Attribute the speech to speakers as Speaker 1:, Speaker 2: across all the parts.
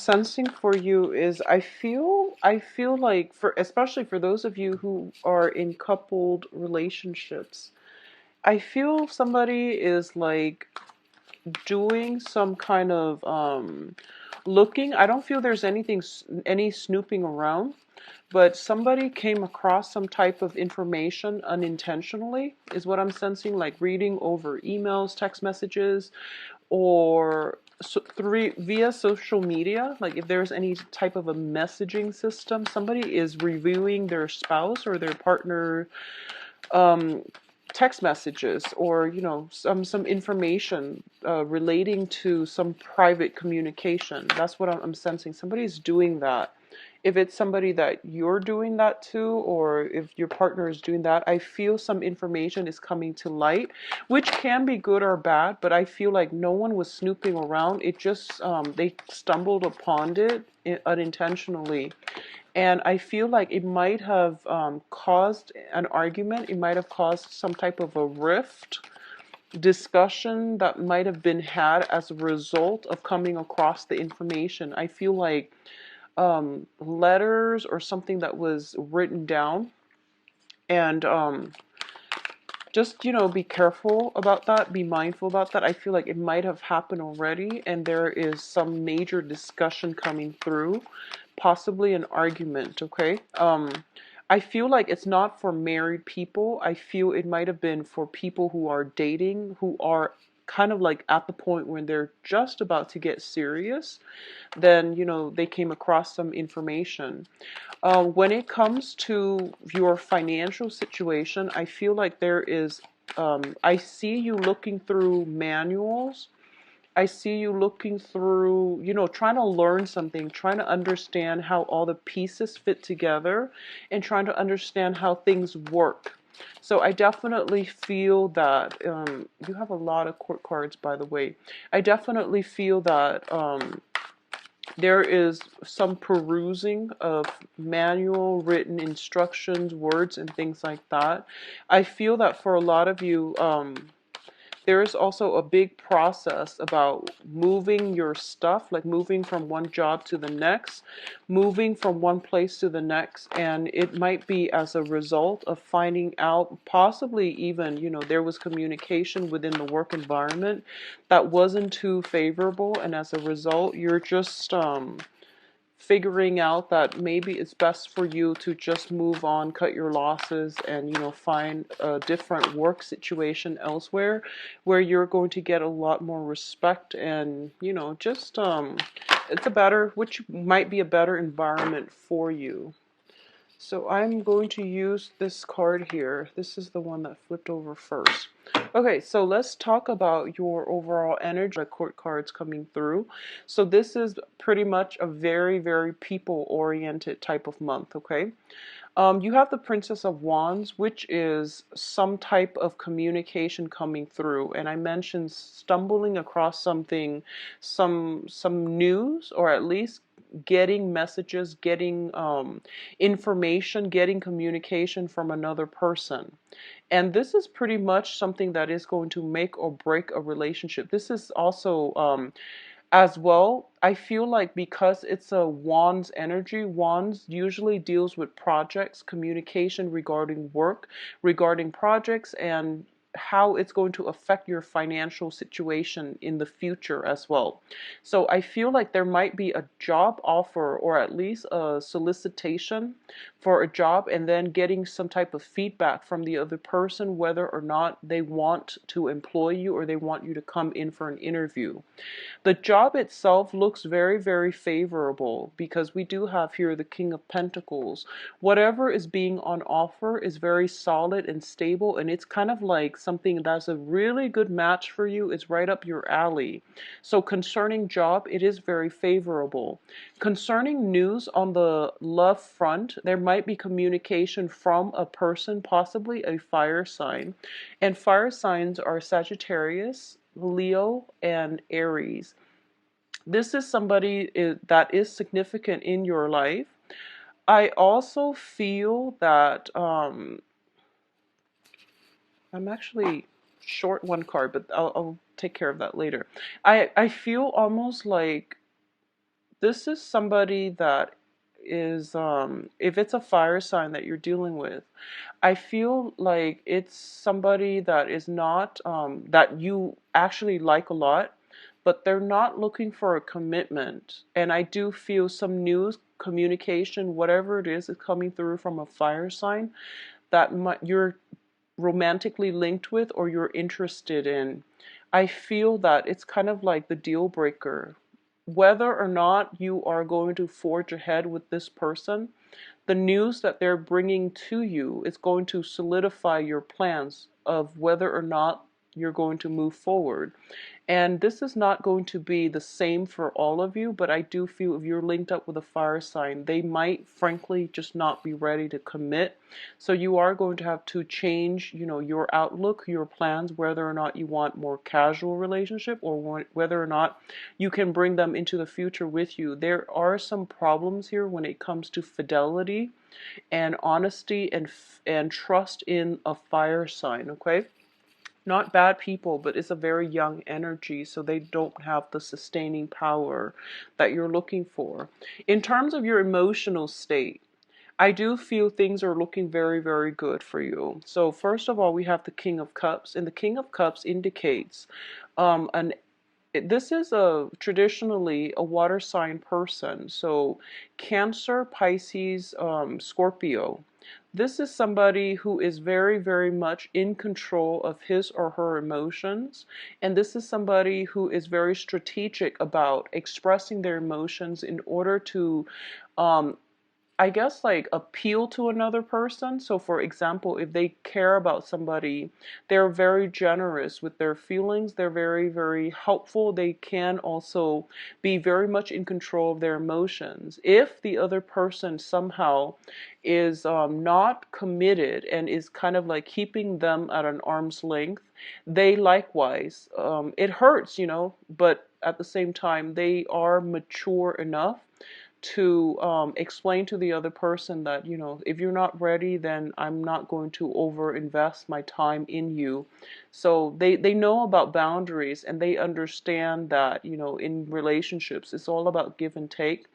Speaker 1: Sensing for you is I feel like for especially for those of you who are in coupled relationships, I feel somebody is like doing some kind of looking. I don't feel there's any snooping around, but somebody came across some type of information unintentionally is what I'm sensing, like reading over emails, text messages, or via social media. Like if there's any type of a messaging system, somebody is reviewing their spouse or their partner um, text messages, or some information relating to some private communication. That's what I'm sensing. Somebody's doing that. If it's somebody that you're doing that to, or if your partner is doing that, I feel some information is coming to light, which can be good or bad, but I feel like no one was snooping around. It just, they stumbled upon it unintentionally. And I feel like it might have caused an argument. It might have caused some type of a rift discussion that might have been had as a result of coming across the information. I feel like letters or something that was written down, and just be careful about that, be mindful about that. I feel like it might have happened already, and there is some major discussion coming through, possibly an argument. Okay. I feel like it's not for married people. I feel it might have been for people who are dating, who are kind of like at the point when they're just about to get serious. Then they came across some information. When it comes to your financial situation, I feel like there is, I see you looking through manuals. I see you looking through, trying to learn something, trying to understand how all the pieces fit together, and trying to understand how things work. So I definitely feel that you have a lot of court cards, by the way. I definitely feel that there is some perusing of manual written instructions, words, and things like that. I feel that for a lot of you, there is also a big process about moving your stuff, like moving from one job to the next, moving from one place to the next. And it might be as a result of finding out, possibly even, there was communication within the work environment that wasn't too favorable. And as a result, you're just, figuring out that maybe it's best for you to just move on, cut your losses, and find a different work situation elsewhere where you're going to get a lot more respect, and just it's a better, which might be a better environment for you. So I'm going to use this card here. This is the one that flipped over first. Okay, so let's talk about your overall energy. The court cards coming through. So this is pretty much a very, very people-oriented type of month, okay? You have the Princess of Wands, which is some type of communication coming through. And I mentioned stumbling across something, some news, or at least getting messages, getting information, getting communication from another person. And this is pretty much something that is going to make or break a relationship. This is also as well, I feel like because it's a Wands energy, Wands usually deals with projects, communication regarding work, regarding projects, and how it's going to affect your financial situation in the future as well. So I feel like there might be a job offer, or at least a solicitation for a job, and then getting some type of feedback from the other person whether or not they want to employ you, or they want you to come in for an interview. The job itself looks very, very favorable, because we do have here the King of Pentacles. Whatever is being on offer is very solid and stable, and it's kind of like something that's a really good match for you. It's right up your alley. So concerning job, it is very favorable. Concerning news on the love front, there might be communication from a person, possibly a fire sign. And fire signs are Sagittarius, Leo, and Aries. This is somebody that is significant in your life. I also feel that I'm actually short one card, but I'll take care of that later. I feel almost like This is somebody that is, if it's a fire sign that you're dealing with, I feel like it's somebody that is not, that you actually like a lot, but they're not looking for a commitment. And I do feel some news, communication, whatever it is coming through from a fire sign that you're romantically linked with or you're interested in. I feel that it's kind of like the deal breaker. Whether or not you are going to forge ahead with this person, the news that they're bringing to you is going to solidify your plans of whether or not you're going to move forward. And this is not going to be the same for all of you, but I do feel if you're linked up with a fire sign, they might frankly just not be ready to commit. So you are going to have to change, your outlook, your plans, whether or not you want more casual relationship or whether or not you can bring them into the future with you. There are some problems here when it comes to fidelity and honesty and trust in a fire sign, okay? Not bad people, but it's a very young energy, so they don't have the sustaining power that you're looking for. In terms of your emotional state, I do feel things are looking very, very good for you. So first of all, we have the King of Cups, and the King of Cups indicates an this is a traditionally a water sign person. So Cancer, Pisces, Scorpio. This is somebody who is very, very much in control of his or her emotions. And this is somebody who is very strategic about expressing their emotions in order to um, I guess like appeal to another person. So for example, if they care about somebody, they're very generous with their feelings. They're very, very helpful. They can also be very much in control of their emotions. If the other person somehow is not committed and is kind of like keeping them at an arm's length, they likewise, it hurts, but at the same time, they are mature enough to explain to the other person that, if you're not ready, then I'm not going to over invest my time in you. So they know about boundaries and they understand that, in relationships, it's all about give and take,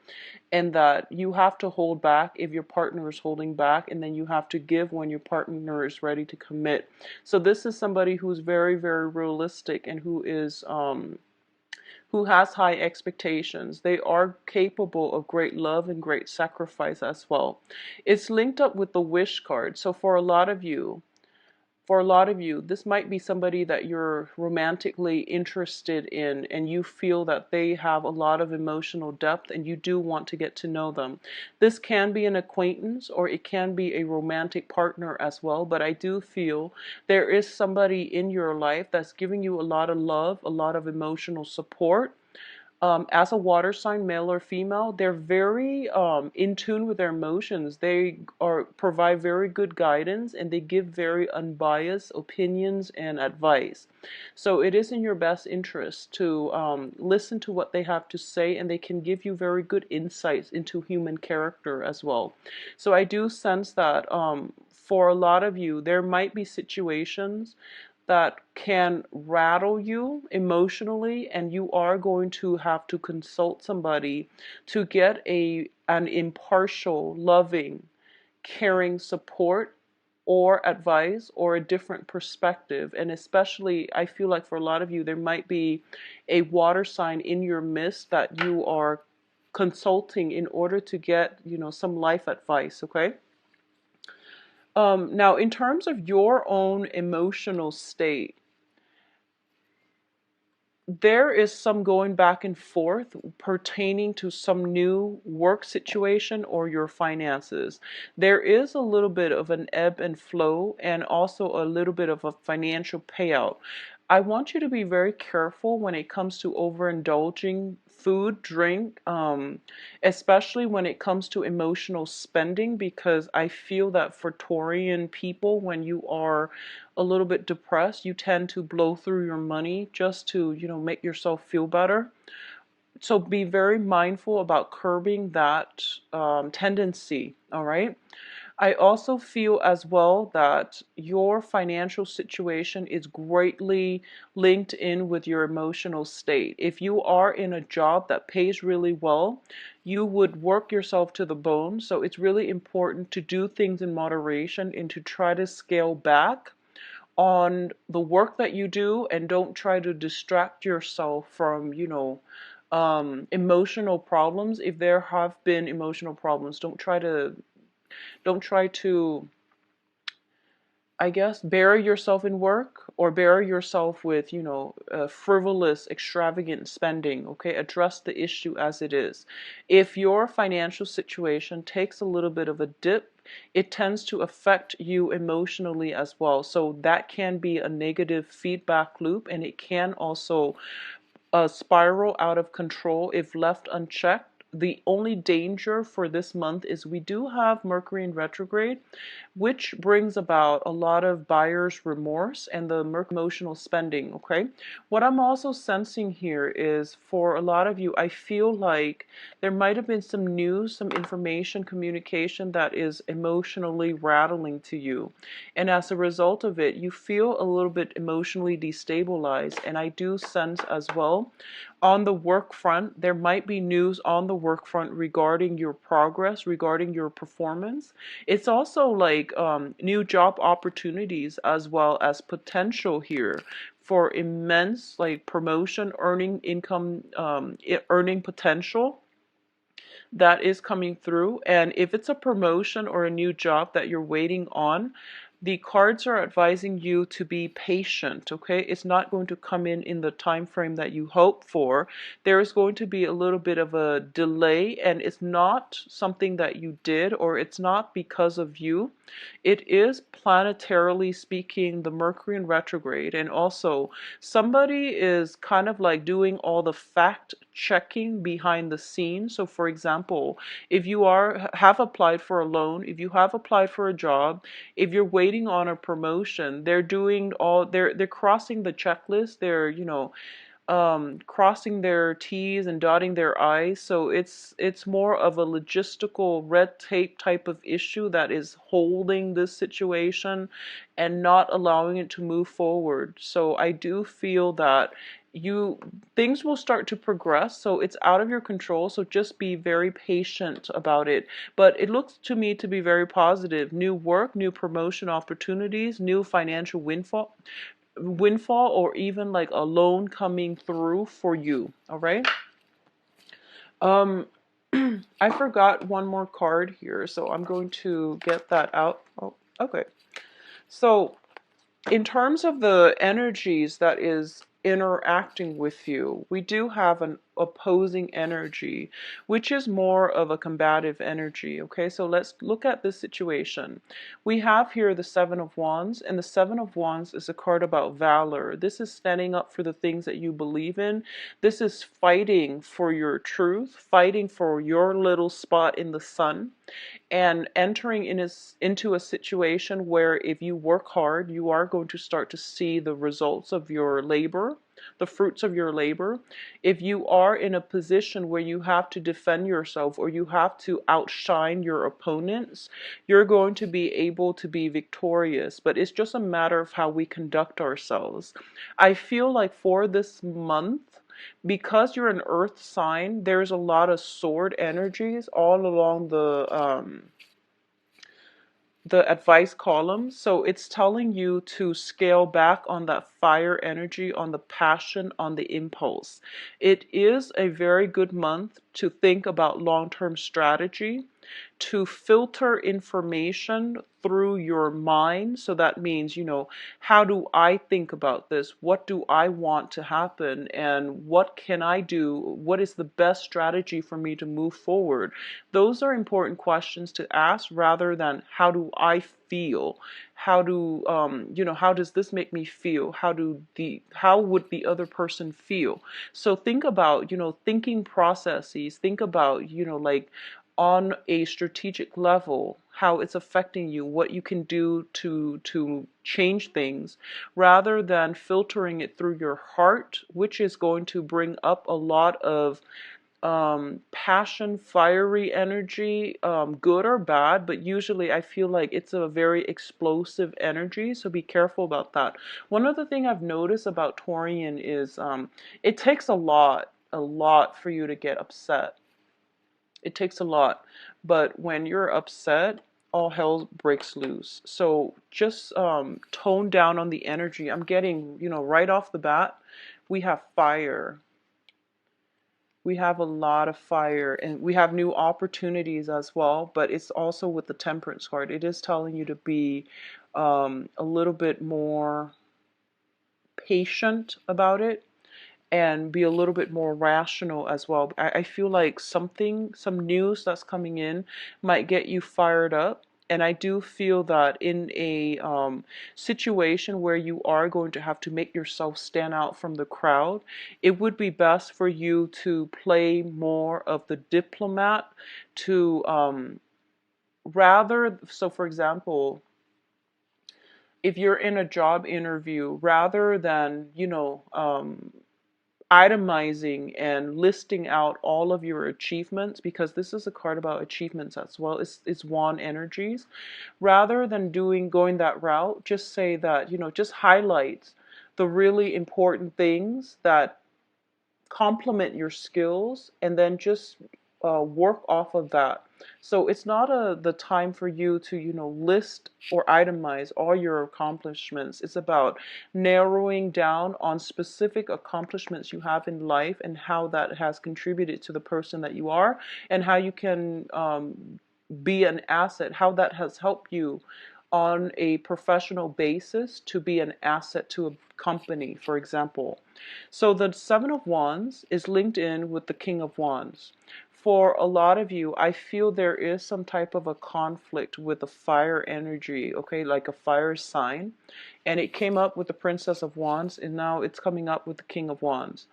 Speaker 1: and that you have to hold back if your partner is holding back, and then you have to give when your partner is ready to commit. So this is somebody who's very, very realistic and who has high expectations. They are capable of great love and great sacrifice as well. It's linked up with the wish card. So for a lot of you, this might be somebody that you're romantically interested in and you feel that they have a lot of emotional depth and you do want to get to know them. This can be an acquaintance or it can be a romantic partner as well, but I do feel there is somebody in your life that's giving you a lot of love, a lot of emotional support. As a water sign, male or female, they're very in tune with their emotions. They provide very good guidance and they give very unbiased opinions and advice. So it is in your best interest to listen to what they have to say, and they can give you very good insights into human character as well. So I do sense that for a lot of you, there might be situations that can rattle you emotionally, and you are going to have to consult somebody to get an impartial, loving, caring support or advice or a different perspective. And especially, I feel like for a lot of you, there might be a water sign in your midst that you are consulting in order to get, some life advice, okay? Now, in terms of your own emotional state, there is some going back and forth pertaining to some new work situation or your finances. There is a little bit of an ebb and flow and also a little bit of a financial payout. I want you to be very careful when it comes to overindulging food, drink, especially when it comes to emotional spending, because I feel that for Taurian people, when you are a little bit depressed, you tend to blow through your money just to, make yourself feel better. So be very mindful about curbing that tendency, all right? I also feel as well that your financial situation is greatly linked in with your emotional state. If you are in a job that pays really well, you would work yourself to the bone. So it's really important to do things in moderation and to try to scale back on the work that you do, and don't try to distract yourself from, emotional problems. If there have been emotional problems, don't try to, I guess, bury yourself in work or bury yourself with, frivolous, extravagant spending. Okay, address the issue as it is. If your financial situation takes a little bit of a dip, it tends to affect you emotionally as well. So that can be a negative feedback loop, and it can also spiral out of control if left unchecked. The only danger for this month is we do have Mercury in retrograde, which brings about a lot of buyer's remorse and the emotional spending. Okay, what I'm also sensing here is for a lot of you, I feel like there might have been some news, some information, communication that is emotionally rattling to you, and as a result of it, you feel a little bit emotionally destabilized. And I do sense as well, on the work front, there might be news on the work front regarding your progress, regarding your performance. It's also like new job opportunities as well as potential here for immense like promotion, earning income, earning potential that is coming through. And if it's a promotion or a new job that you're waiting on, the cards are advising you to be patient. Okay, it's not going to come in the time frame that you hope for. There is going to be a little bit of a delay, and it's not something that you did, or it's not because of you. It is planetarily speaking the Mercury in retrograde, and also somebody is kind of like doing all the fact checking behind the scenes. So for example, if you have applied for a loan, if you have applied for a job, if you're waiting on a promotion, they're crossing the checklist. They're, crossing their T's and dotting their I's. So it's more of a logistical red tape type of issue that is holding this situation and not allowing it to move forward. So I do feel that you things will start to progress. So it's out of your control. So just be very patient about it. But it looks to me to be very positive. New work, new promotion opportunities, new financial windfall, or even like a loan coming through for you. All right. um I forgot one more card here, so I'm going to get that out. Oh, okay. So in terms of the energies that is interacting with you, we do have an opposing energy, which is more of a combative energy. Okay, so let's look at this situation. We have here the Seven of Wands, and the Seven of Wands is a card about valor. This is standing up for the things that you believe in. This is fighting for your truth, fighting for your little spot in the sun, and entering into a situation where if you work hard, you are going to start to see the results of your labor, the fruits of your labor. If you are in a position where you have to defend yourself or you have to outshine your opponents, you're going to be able to be victorious. But it's just a matter of how we conduct ourselves. I feel like for this month, because you're an earth sign, there's a lot of sword energies all along the advice column. So it's telling you to scale back on that fire energy, on the passion, on the impulse. It is a very good month to think about long-term strategy, to filter information through your mind. So that means, how do I think about this? What do I want to happen? And what can I do? What is the best strategy for me to move forward? Those are important questions to ask rather than how do I feel? How does this make me feel? How would the other person feel? So think about, thinking processes. Think about, like on a strategic level, how it's affecting you, what you can do to change things, rather than filtering it through your heart, which is going to bring up a lot of passion, fiery energy, good or bad, but usually I feel like it's a very explosive energy, so be careful about that. One other thing I've noticed about Taurian is it takes a lot for you to get upset. It takes a lot, but when you're upset, all hell breaks loose. So just tone down on the energy. I'm getting, right off the bat, we have fire. We have a lot of fire, and we have new opportunities as well, but it's also with the Temperance card. It is telling you to be a little bit more patient about it and be a little bit more rational as well. I feel like some news that's coming in might get you fired up. And I do feel that in a situation where you are going to have to make yourself stand out from the crowd, it would be best for you to play more of the diplomat to so for example, if you're in a job interview, rather than, itemizing and listing out all of your achievements, because this is a card about achievements as well. It's wand energies. Rather than going that route, just say that, just highlight the really important things that complement your skills, and then just work off of that. So it's not the time for you to, list or itemize all your accomplishments. It's about narrowing down on specific accomplishments you have in life and how that has contributed to the person that you are, and how you can be an asset, how that has helped you on a professional basis to be an asset to a company, for example. So the Seven of Wands is linked in with the King of Wands. For a lot of you, I feel there is some type of a conflict with the fire energy, okay, like a fire sign. And it came up with the Princess of Wands, and now it's coming up with the King of Wands.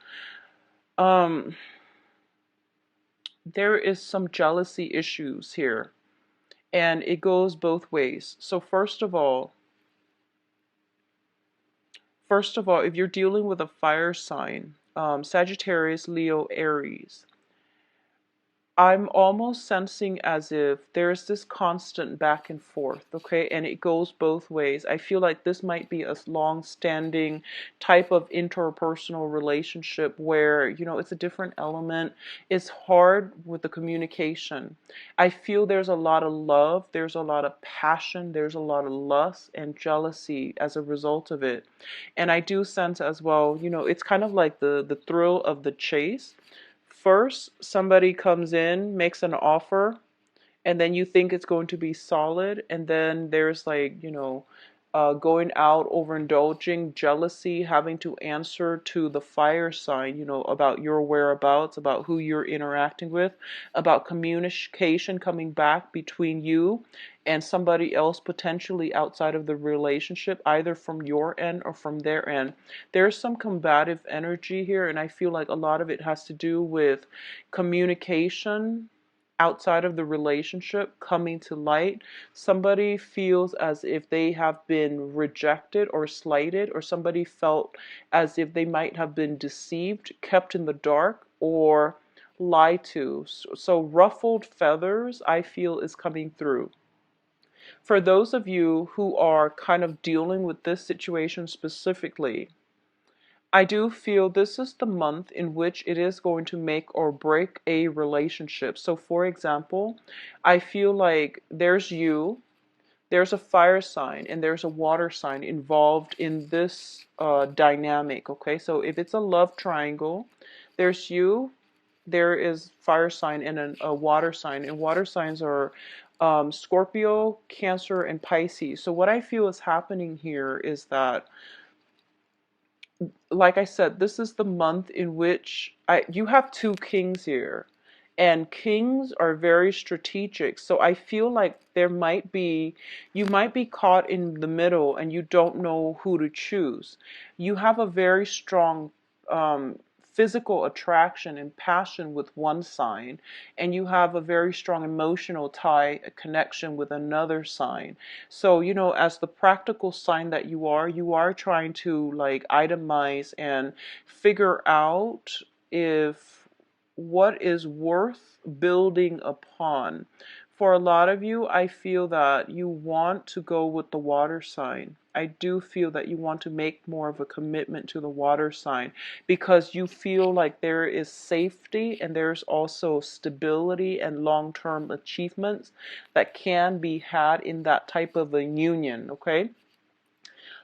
Speaker 1: Um, there is some jealousy issues here, and it goes both ways. So first of all, if you're dealing with a fire sign, Sagittarius, Leo, Aries, I'm almost sensing as if there's this constant back and forth, okay? And it goes both ways. I feel like this might be a long-standing type of interpersonal relationship where, it's a different element. It's hard with the communication. I feel there's a lot of love, there's a lot of passion, there's a lot of lust and jealousy as a result of it. And I do sense as well, it's kind of like the thrill of the chase. First, somebody comes in, makes an offer, and then you think it's going to be solid, and then there's like, going out, overindulging, jealousy, having to answer to the fire sign, about your whereabouts, about who you're interacting with, about communication coming back between you and somebody else potentially outside of the relationship, either from your end or from their end. There's some combative energy here, and I feel like a lot of it has to do with communication outside of the relationship coming to light. Somebody feels as if they have been rejected or slighted, or somebody felt as if they might have been deceived, kept in the dark, or lied to. So ruffled feathers, I feel, is coming through. For those of you who are kind of dealing with this situation specifically, I do feel this is the month in which it is going to make or break a relationship. So, for example, I feel like there's a fire sign, and there's a water sign involved in this dynamic, okay? So, if it's a love triangle, there's you, there is fire sign, and a water sign. And water signs are Scorpio, Cancer, and Pisces. So, what I feel is happening here is that, like I said, this is the month in which you have two kings here, and kings are very strategic. So I feel like you might be caught in the middle and you don't know who to choose. You have a very strong physical attraction and passion with one sign, and you have a very strong emotional tie, a connection with another sign. So, as the practical sign that you are trying to like itemize and figure out if what is worth building upon. For a lot of you, I feel that you want to go with the water sign. I do feel that you want to make more of a commitment to the water sign because you feel like there is safety and there's also stability and long-term achievements that can be had in that type of a union, okay?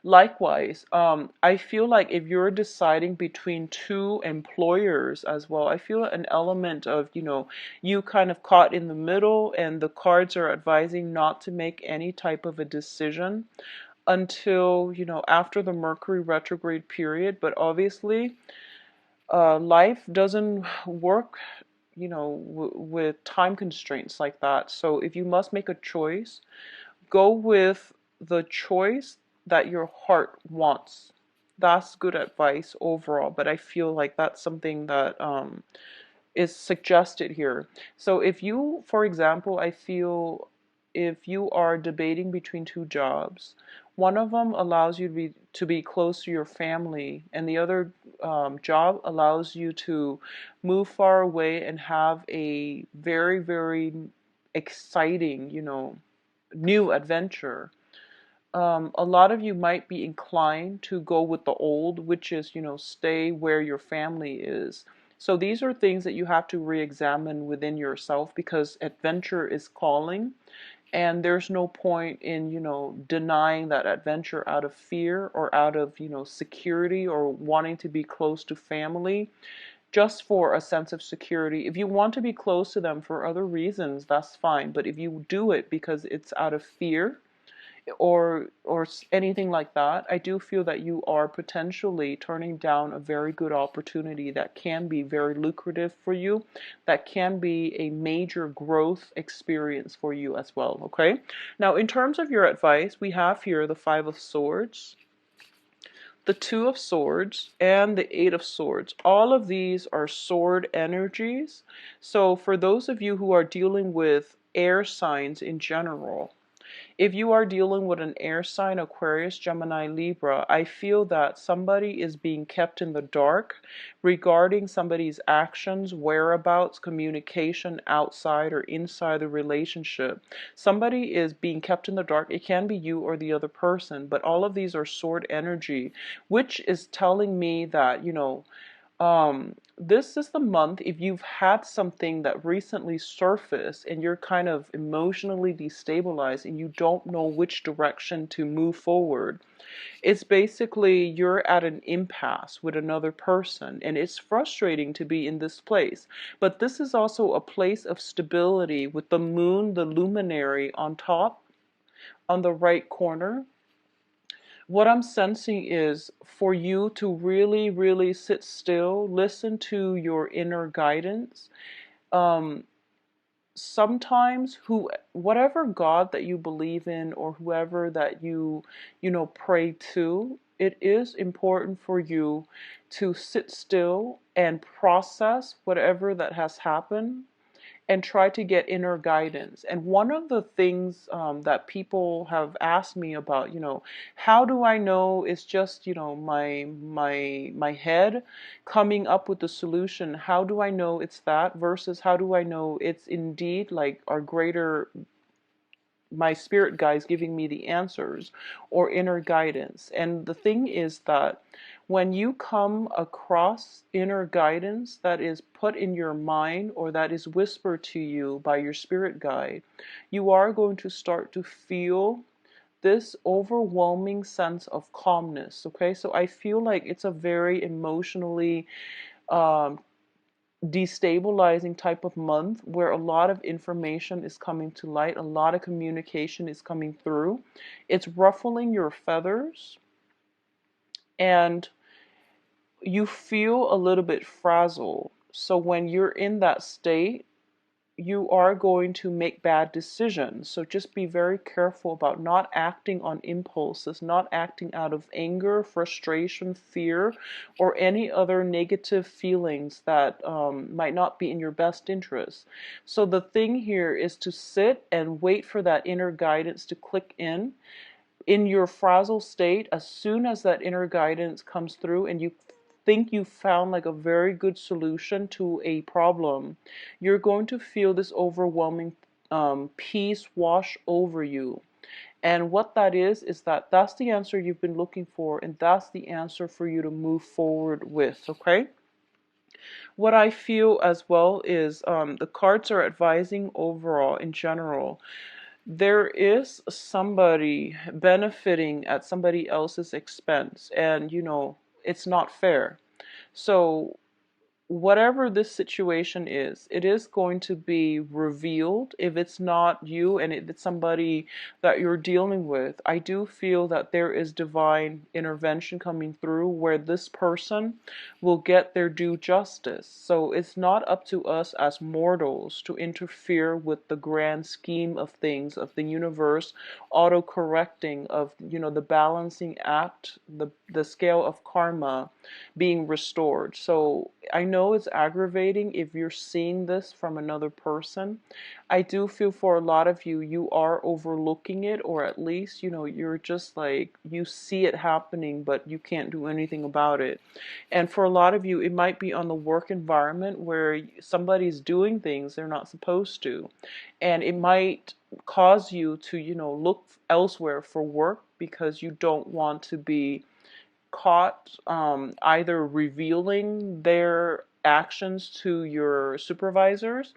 Speaker 1: Likewise, I feel like if you're deciding between two employers as well, I feel an element of, you kind of caught in the middle, and the cards are advising not to make any type of a decision until, after the Mercury retrograde period. But obviously, life doesn't work, with time constraints like that. So if you must make a choice, go with the choice that your heart wants. That's good advice overall, but I feel like that's something that is suggested here. So if you, for example, I feel if you are debating between two jobs, one of them allows you to be close to your family, and the other job allows you to move far away and have a very, very exciting, new adventure. A lot of you might be inclined to go with the old, which is, stay where your family is. So these are things that you have to re-examine within yourself because adventure is calling, and there's no point in, denying that adventure out of fear or out of, security or wanting to be close to family just for a sense of security. If you want to be close to them for other reasons, that's fine. But if you do it because it's out of fear, or anything like that, I do feel that you are potentially turning down a very good opportunity that can be very lucrative for you, that can be a major growth experience for you as well, okay? Now, in terms of your advice, we have here the Five of Swords, the Two of Swords, and the Eight of Swords. All of these are sword energies. So for those of you who are dealing with air signs in general, if you are dealing with an air sign, Aquarius, Gemini, Libra, I feel that somebody is being kept in the dark regarding somebody's actions, whereabouts, communication outside or inside the relationship. Somebody is being kept in the dark. It can be you or the other person, but all of these are sword energy, which is telling me that, this is the month, if you've had something that recently surfaced and you're kind of emotionally destabilized and you don't know which direction to move forward, it's basically you're at an impasse with another person, and it's frustrating to be in this place. But this is also a place of stability with the moon, the luminary on top, on the right corner. What I'm sensing is for you to really, really sit still, listen to your inner guidance. Um, Sometimes whatever God that you believe in, or whoever that you pray to, it is important for you to sit still and process whatever that has happened and try to get inner guidance. And one of the things that people have asked me about, how do I know it's just, my head coming up with the solution? How do I know it's that versus how do I know it's indeed like our greater, my spirit guides giving me the answers or inner guidance? And the thing is that when you come across inner guidance that is put in your mind or that is whispered to you by your spirit guide, you are going to start to feel this overwhelming sense of calmness. Okay, so I feel like it's a very emotionally um, destabilizing type of month where a lot of information is coming to light, a lot of communication is coming through. It's ruffling your feathers, and you feel a little bit frazzled. So when you're in that state, you are going to make bad decisions. So just be very careful about not acting on impulses, not acting out of anger, frustration, fear, or any other negative feelings that might not be in your best interest. So the thing here is to sit and wait for that inner guidance to click in your frazzled state. As soon as that inner guidance comes through and you think you found like a very good solution to a problem, you're going to feel this overwhelming peace wash over you. And what that is that that's the answer you've been looking for, and that's the answer for you to move forward with, okay? What I feel as well is the cards are advising overall in general. There is somebody benefiting at somebody else's expense, and it's not fair. So whatever this situation is, it is going to be revealed. If it's not you and it's somebody that you're dealing with, I do feel that there is divine intervention coming through where this person will get their due justice. So it's not up to us as mortals to interfere with the grand scheme of things, of the universe auto correcting, of the balancing act, the scale of karma being restored. So I know it's aggravating if you're seeing this from another person. I do feel for a lot of you, you are overlooking it, or at least, you're just like, you see it happening, but you can't do anything about it. And for a lot of you, it might be on the work environment where somebody's doing things they're not supposed to. And it might cause you to, look elsewhere for work because you don't want to be caught either revealing their actions to your supervisors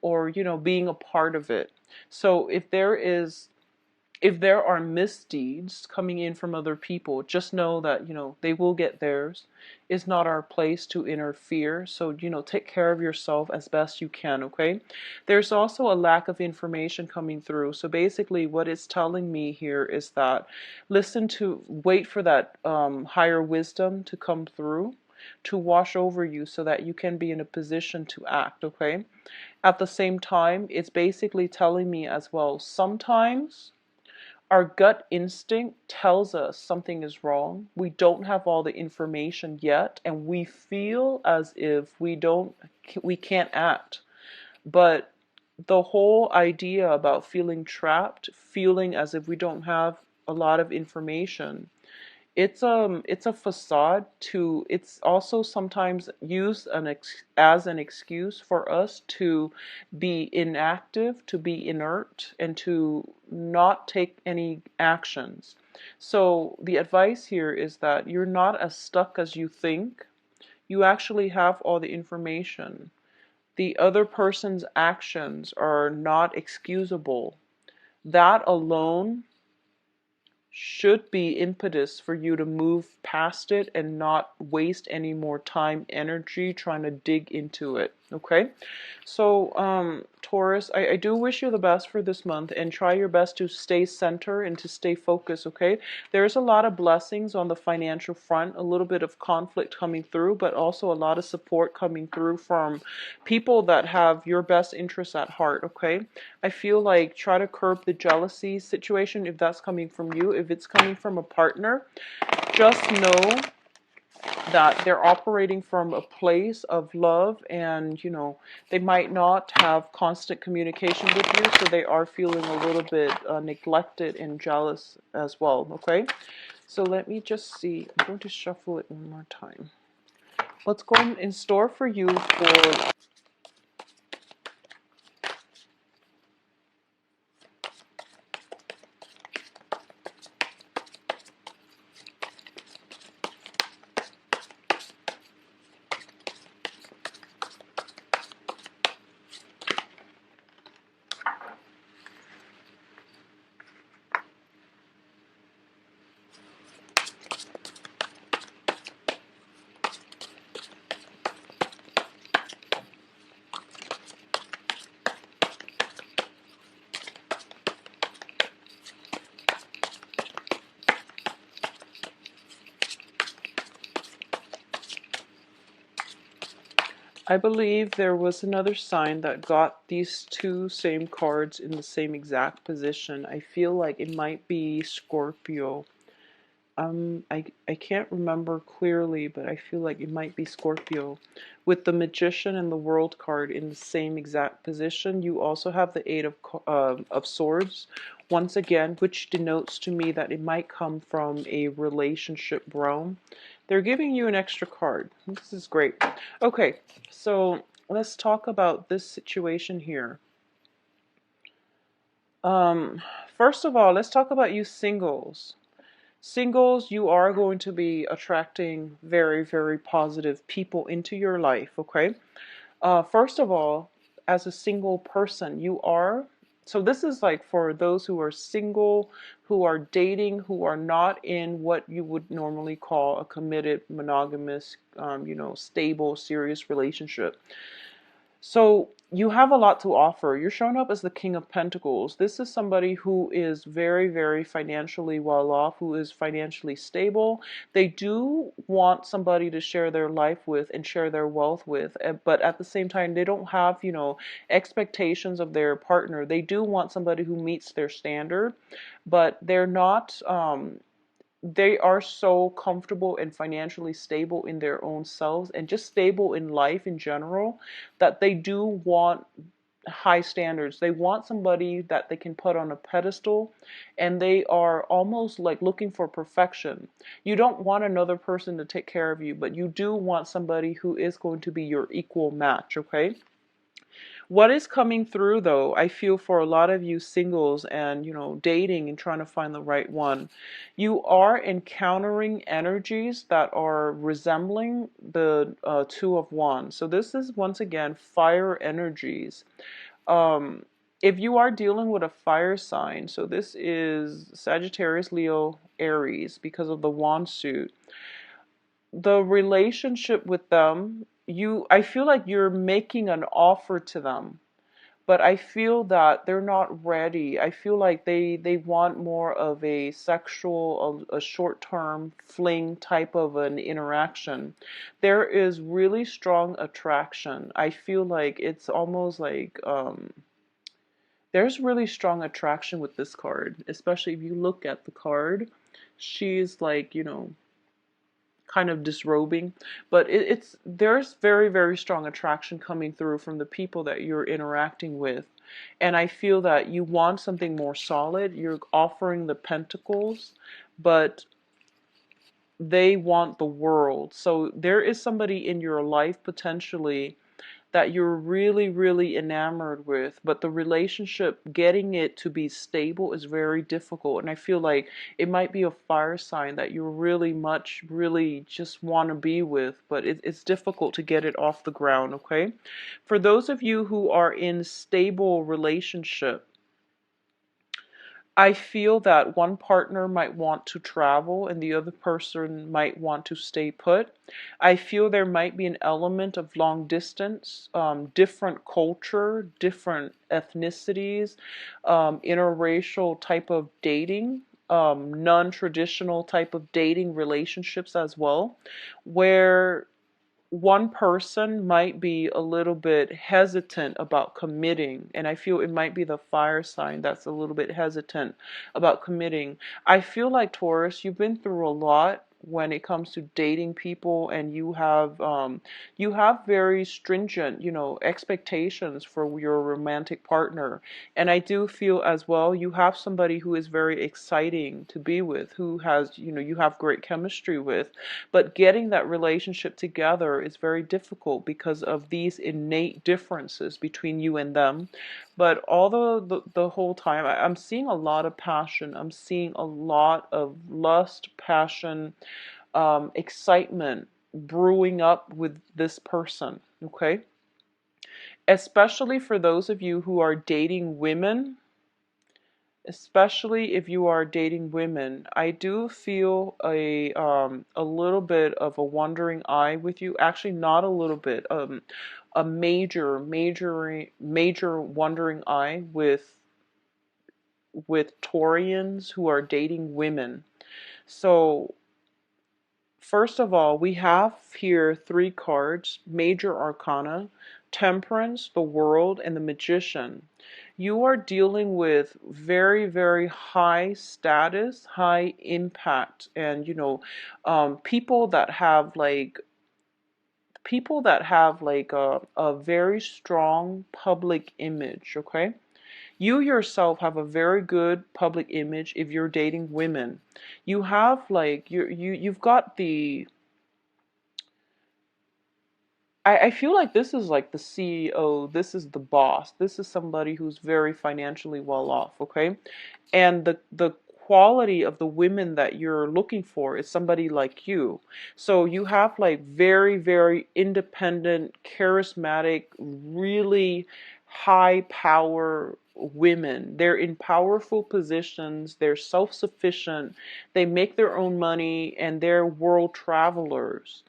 Speaker 1: or being a part of it. So if there are misdeeds coming in from other people, just know that, they will get theirs. It's not our place to interfere. So, take care of yourself as best you can, okay? There's also a lack of information coming through. So basically what it's telling me here is that wait for that higher wisdom to come through, to wash over you so that you can be in a position to act, okay? At the same time, it's basically telling me as well, sometimes our gut instinct tells us something is wrong. We don't have all the information yet, and we feel as if we can't act. But the whole idea about feeling trapped, feeling as if we don't have a lot of information, it's a facade to, it's also sometimes used as an excuse for us to be inactive, to be inert, and to not take any actions. So the advice here is that you're not as stuck as you think. You actually have all the information. The other person's actions are not excusable. That alone should be impetus for you to move past it and not waste any more time, energy trying to dig into it. Okay? So, Taurus, I do wish you the best for this month, and try your best to stay centered and to stay focused, okay? There's a lot of blessings on the financial front, a little bit of conflict coming through, but also a lot of support coming through from people that have your best interests at heart, okay? I feel like try to curb the jealousy situation if that's coming from you. If it's coming from a partner, just know that they're operating from a place of love, and they might not have constant communication with you, so they are feeling a little bit neglected and jealous as well, okay? So let me just see. I'm going to shuffle it one more time. What's going in store for you for I believe there was another sign that got these two same cards in the same exact position. I feel like it might be Scorpio. I can't remember clearly, but I feel like it might be Scorpio. With the Magician and the World card in the same exact position, you also have the Eight of Swords, once again, which denotes to me that it might come from a relationship realm. They're giving you an extra card. This is great. Okay, so let's talk about this situation here. First of all, let's talk about you singles. Singles, you are going to be attracting very, very positive people into your life, okay? First of all, as a single person, you are. So this is like for those who are single, who are dating, who are not in what you would normally call a committed, monogamous, stable, serious relationship. So you have a lot to offer. You're showing up as the King of Pentacles. This is somebody who is very, very financially well off, who is financially stable. They do want somebody to share their life with and share their wealth with, but at the same time, they don't have, expectations of their partner. They do want somebody who meets their standard, but they're not, they are so comfortable and financially stable in their own selves and just stable in life in general that they do want high standards. They want somebody that they can put on a pedestal, and they are almost like looking for perfection. You don't want another person to take care of you, but you do want somebody who is going to be your equal match, okay? What is coming through, though, I feel for a lot of you singles and, dating and trying to find the right one, you are encountering energies that are resembling the Two of Wands. So this is, once again, fire energies. Um, if you are dealing with a fire sign, so this is Sagittarius, Leo, Aries, because of the wand suit, the relationship with them, I feel like you're making an offer to them, but I feel that they're not ready. I feel like they want more of a sexual, a short-term fling type of an interaction. There is really strong attraction. I feel like it's almost like there's really strong attraction with this card, especially if you look at the card. She's like, kind of disrobing, but there's very, very strong attraction coming through from the people that you're interacting with. And I feel that you want something more solid. You're offering the pentacles, but they want the world. So there is somebody in your life potentially that you're really, really enamored with, but the relationship, getting it to be stable is very difficult. And I feel like it might be a fire sign that you really just want to be with, but it's difficult to get it off the ground, okay? For those of you who are in stable relationship, I feel that one partner might want to travel and the other person might want to stay put. I feel there might be an element of long distance, different culture, different ethnicities, interracial type of dating, non-traditional type of dating relationships as well, where one person might be a little bit hesitant about committing, and I feel it might be the fire sign that's a little bit hesitant about committing. I feel like, Taurus, you've been through a lot when it comes to dating people, and you have very stringent, expectations for your romantic partner. And I do feel as well you have somebody who is very exciting to be with, who has, you have great chemistry with, but getting that relationship together is very difficult because of these innate differences between you and them. But although the whole time I'm seeing a lot of passion, I'm seeing a lot of lust, passion, excitement brewing up with this person, okay? Especially for those of you who are dating women, especially if you are dating women, I do feel a little bit of a wandering eye with you. Actually, not a little bit, a major wandering eye with Taurians who are dating women. So first of all, we have here three cards: Major Arcana, Temperance, the World, and the Magician. You are dealing with very, very high status, high impact, and people that have like a very strong public image, okay? You yourself have a very good public image if you're dating women. You have like you've got the I feel like this is like the CEO, this is the boss, this is somebody who's very financially well off, okay? And the quality of the women that you're looking for is somebody like you. So you have like very, very independent, charismatic, really high power women. They're in powerful positions, they're self-sufficient, they make their own money, and they're world travelers.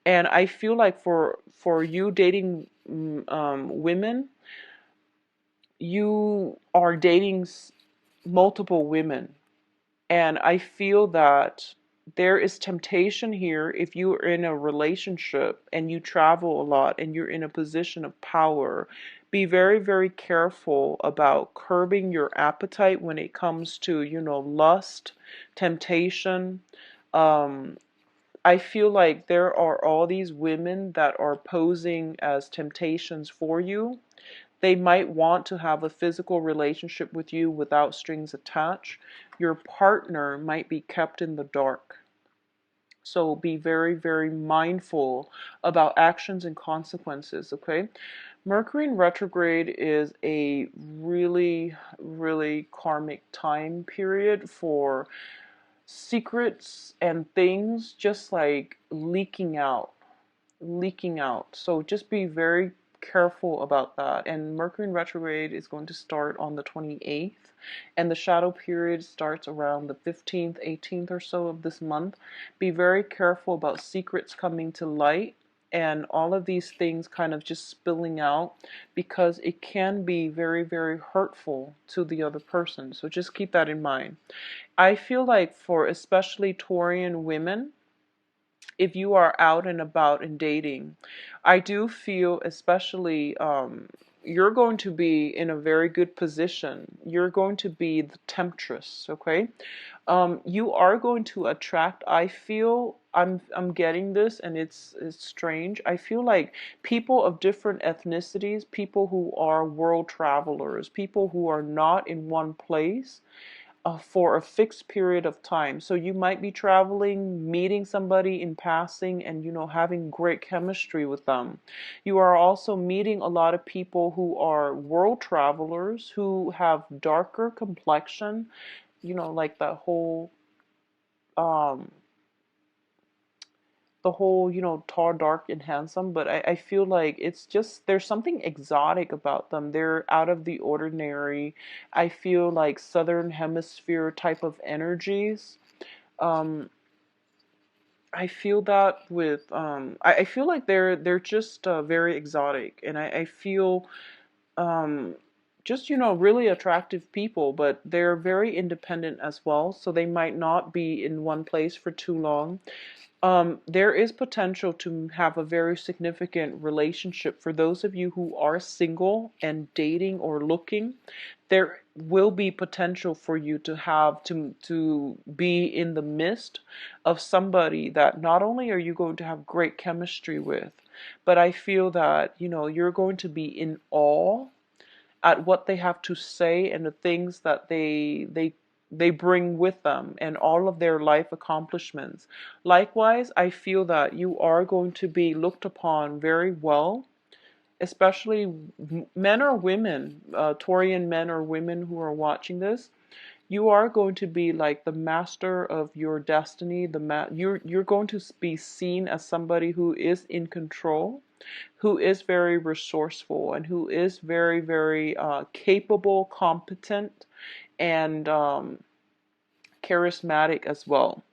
Speaker 1: And I feel like for you dating women, you are dating multiple women, and I feel that there is temptation here if you are in a relationship and you travel a lot and you're in a position of power. Be very, very careful about curbing your appetite when it comes to, lust, temptation. Um, I feel like there are all these women that are posing as temptations for you. They might want to have a physical relationship with you without strings attached. Your partner might be kept in the dark. So be very, very mindful about actions and consequences, okay? Mercury in retrograde is a really, really karmic time period for secrets and things just like leaking out. So just be very careful about that. And Mercury in retrograde is going to start on the 28th, and the shadow period starts around the 15th, 18th or so of this month. Be very careful about secrets coming to light and all of these things kind of just spilling out, because it can be very, very hurtful to the other person. So just keep that in mind. I feel like for especially Taurian women, if you are out and about and dating, I do feel especially you're going to be in a very good position. You're going to be the temptress, okay? You are going to attract, I feel, I'm getting this, and it's strange. I feel like people of different ethnicities, people who are world travelers, people who are not in one place for a fixed period of time. So you might be traveling, meeting somebody in passing, and having great chemistry with them. You are also meeting a lot of people who are world travelers who have darker complexion, like um the whole, tall, dark, and handsome, but I feel like it's just there's something exotic about them. They're out of the ordinary. I feel like Southern Hemisphere type of energies. Um, I feel that with I feel like they're just very exotic, and I feel um, just really attractive people, but they're very independent as well, so they might not be in one place for too long. There is potential to have a very significant relationship for those of you who are single and dating or looking. There will be potential for you to have to be in the midst of somebody that not only are you going to have great chemistry with, but I feel that you're going to be in awe at what they have to say and the things that they bring with them and all of their life accomplishments. Likewise, I feel that you are going to be looked upon very well, especially men or women, Taurian men or women who are watching this. You are going to be like the master of your destiny. You're going to be seen as somebody who is in control, who is very resourceful, and who is very, very capable, competent, and charismatic as well.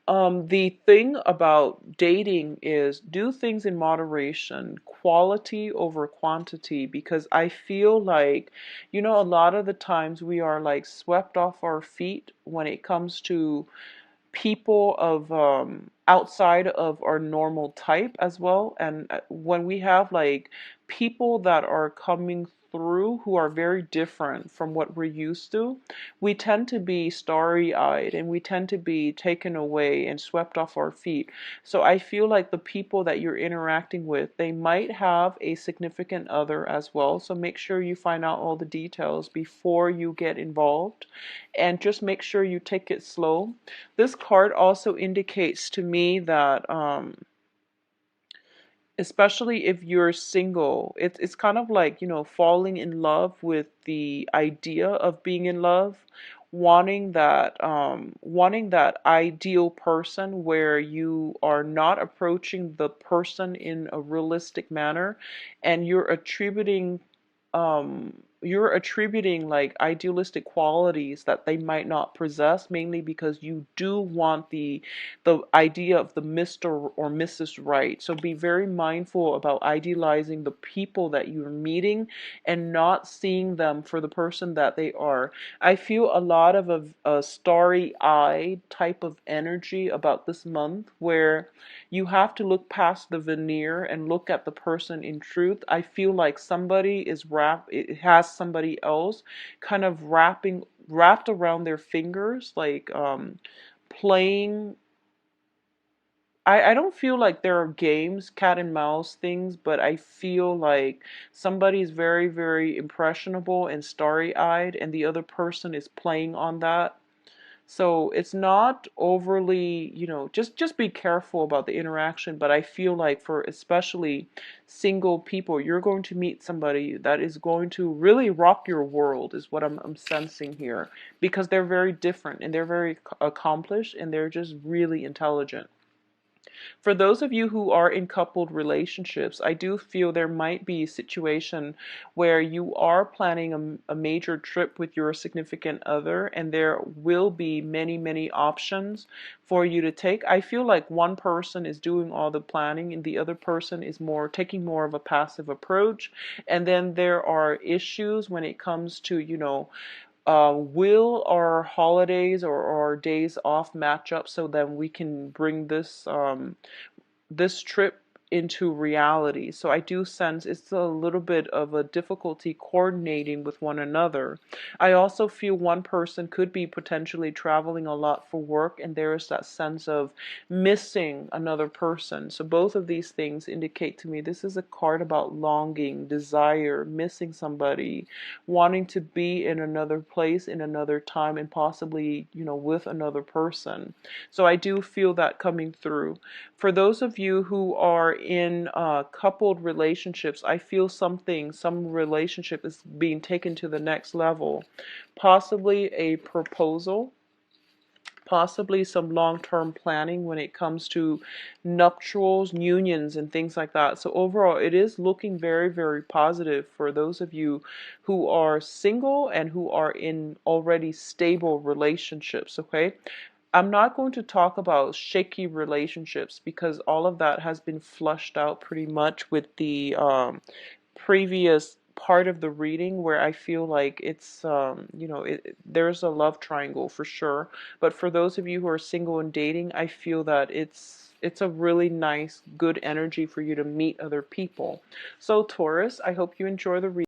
Speaker 1: The thing about dating is do things in moderation, quality over quantity, because I feel like, a lot of the times we are like swept off our feet when it comes to people of outside of our normal type as well. And when we have like people that are coming through who are very different from what we're used to, we tend to be starry-eyed and we tend to be taken away and swept off our feet. So I feel like the people that you're interacting with, they might have a significant other as well. So make sure you find out all the details before you get involved, and just make sure you take it slow. This card also indicates to me that especially if you're single. It's kind of like, falling in love with the idea of being in love, wanting that ideal person where you are not approaching the person in a realistic manner, and you're attributing like idealistic qualities that they might not possess, mainly because you do want the idea of the Mr. or Mrs. Right. So be very mindful about idealizing the people that you're meeting and not seeing them for the person that they are. I feel a lot of a starry-eyed type of energy about this month, where you have to look past the veneer and look at the person in truth. I feel like somebody it has somebody else kind of wrapped around their fingers, like playing. I don't feel like there are games, cat and mouse things, but I feel like somebody's very, very impressionable and starry-eyed, and the other person is playing on that. So it's not overly, just be careful about the interaction. But I feel like for especially single people, you're going to meet somebody that is going to really rock your world, is what I'm sensing here, because they're very different and they're very accomplished and they're just really intelligent. For those of you who are in coupled relationships, I do feel there might be a situation where you are planning a major trip with your significant other, and there will be many, many options for you to take. I feel like one person is doing all the planning and the other person is taking more of a passive approach. And then there are issues when it comes to, will our holidays or our days off match up so then we can bring this trip into reality. So I do sense it's a little bit of a difficulty coordinating with one another. I also feel one person could be potentially traveling a lot for work, and there is that sense of missing another person. So both of these things indicate to me this is a card about longing, desire, missing somebody, wanting to be in another place, in another time, and possibly, with another person. So I do feel that coming through. For those of you who are in coupled relationships, I feel some relationship is being taken to the next level. Possibly a proposal, possibly some long-term planning when it comes to nuptials, unions, and things like that. So overall, it is looking very, very positive for those of you who are single and who are in already stable relationships, okay? I'm not going to talk about shaky relationships because all of that has been flushed out pretty much with the previous part of the reading, where I feel like it's there's a love triangle for sure. But for those of you who are single and dating, I feel that it's a really nice, good energy for you to meet other people. So Taurus, I hope you enjoy the reading.